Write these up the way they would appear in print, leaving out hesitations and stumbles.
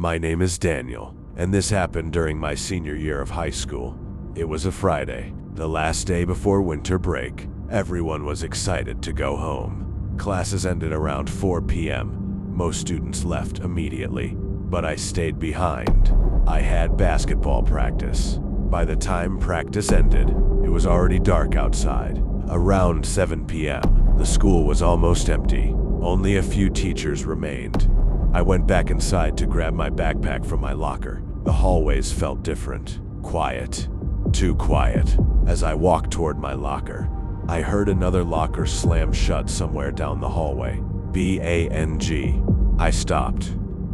My name is Daniel, and this happened during my senior year of high school. It was a Friday, the last day before winter break. Everyone was excited to go home. Classes ended around 4 p.m. Most students left immediately, but I stayed behind. I had basketball practice. By the time practice ended, it was already dark outside. Around 7 p.m., the school was almost empty. Only a few teachers remained. I went back inside to grab my backpack from my locker. The hallways felt different. Quiet. Too quiet. As I walked toward my locker, I heard another locker slam shut somewhere down the hallway. Bang. I stopped.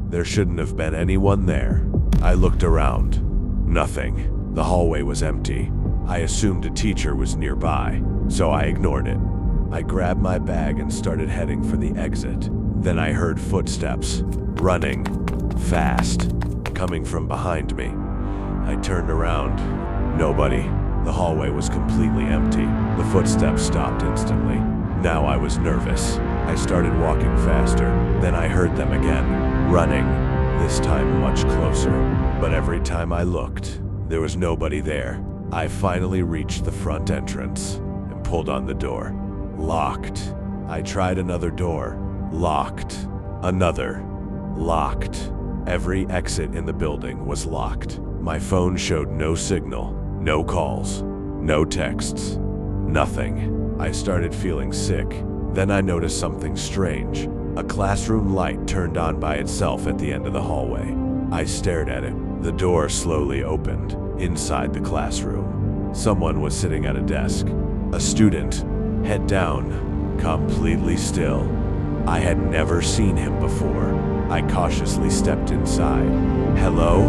There shouldn't have been anyone there. I looked around. Nothing. The hallway was empty. I assumed a teacher was nearby, so I ignored it. I grabbed my bag and started heading for the exit. Then I heard footsteps, running, fast, coming from behind me. I turned around. Nobody. The hallway was completely empty. The footsteps stopped instantly. Now I was nervous. I started walking faster. Then I heard them again, running, this time much closer. But every time I looked, there was nobody there. I finally reached the front entrance and pulled on the door. Locked. I tried another door. Locked. Another. Locked. Every exit in the building was locked. My phone showed no signal, no calls, no texts, nothing. I started feeling sick. Then I noticed something strange. A classroom light turned on by itself at the end of the hallway. I stared at it. The door slowly opened. Inside the classroom, someone was sitting at a desk. A student, head down, completely still. I had never seen him before. I cautiously stepped inside. Hello?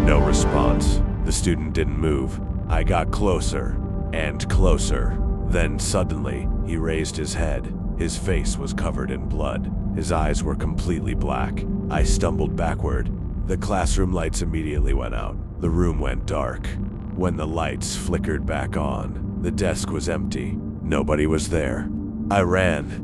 No response. The student didn't move. I got closer and closer. Then suddenly, he raised his head. His face was covered in blood. His eyes were completely black. I stumbled backward. The classroom lights immediately went out. The room went dark. When the lights flickered back on, the desk was empty. Nobody was there. I ran.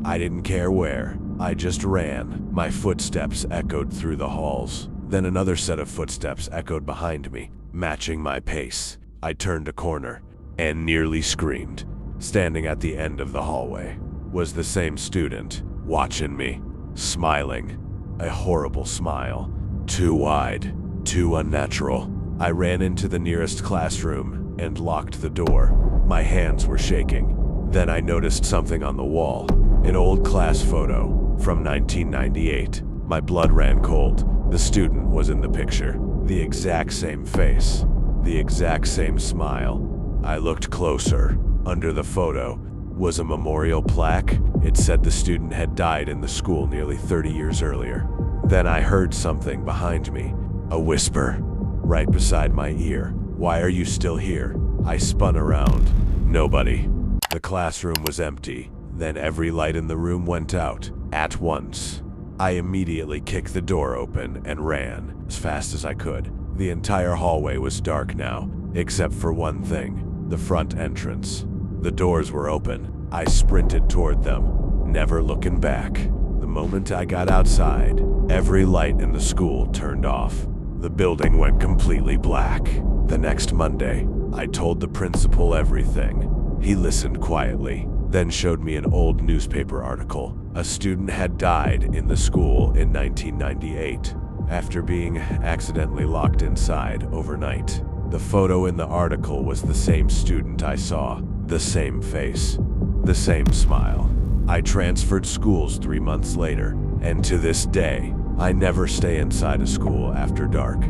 I didn't care where. I just ran. My footsteps echoed through the halls. Then another set of footsteps echoed behind me, matching my pace. I turned a corner and nearly screamed. Standing at the end of the hallway was the same student, watching me, smiling. A horrible smile. Too wide, too unnatural. I ran into the nearest classroom and locked the door. My hands were shaking. Then I noticed something on the wall. An old class photo from 1998. My blood ran cold. The student was in the picture. The exact same face. The exact same smile. I looked closer. Under the photo was a memorial plaque. It said the student had died in the school nearly 30 years earlier. Then I heard something behind me. A whisper, right beside my ear. Why are you still here? I spun around. Nobody. The classroom was empty. Then every light in the room went out, at once. I immediately kicked the door open and ran, as fast as I could. The entire hallway was dark now, except for one thing, the front entrance. The doors were open. I sprinted toward them, never looking back. The moment I got outside, every light in the school turned off. The building went completely black. The next Monday, I told the principal everything. He listened quietly, then showed me an old newspaper article. A student had died in the school in 1998 after being accidentally locked inside overnight. The photo in the article was the same student I saw, the same face, the same smile. I transferred schools 3 months later, and to this day, I never stay inside a school after dark.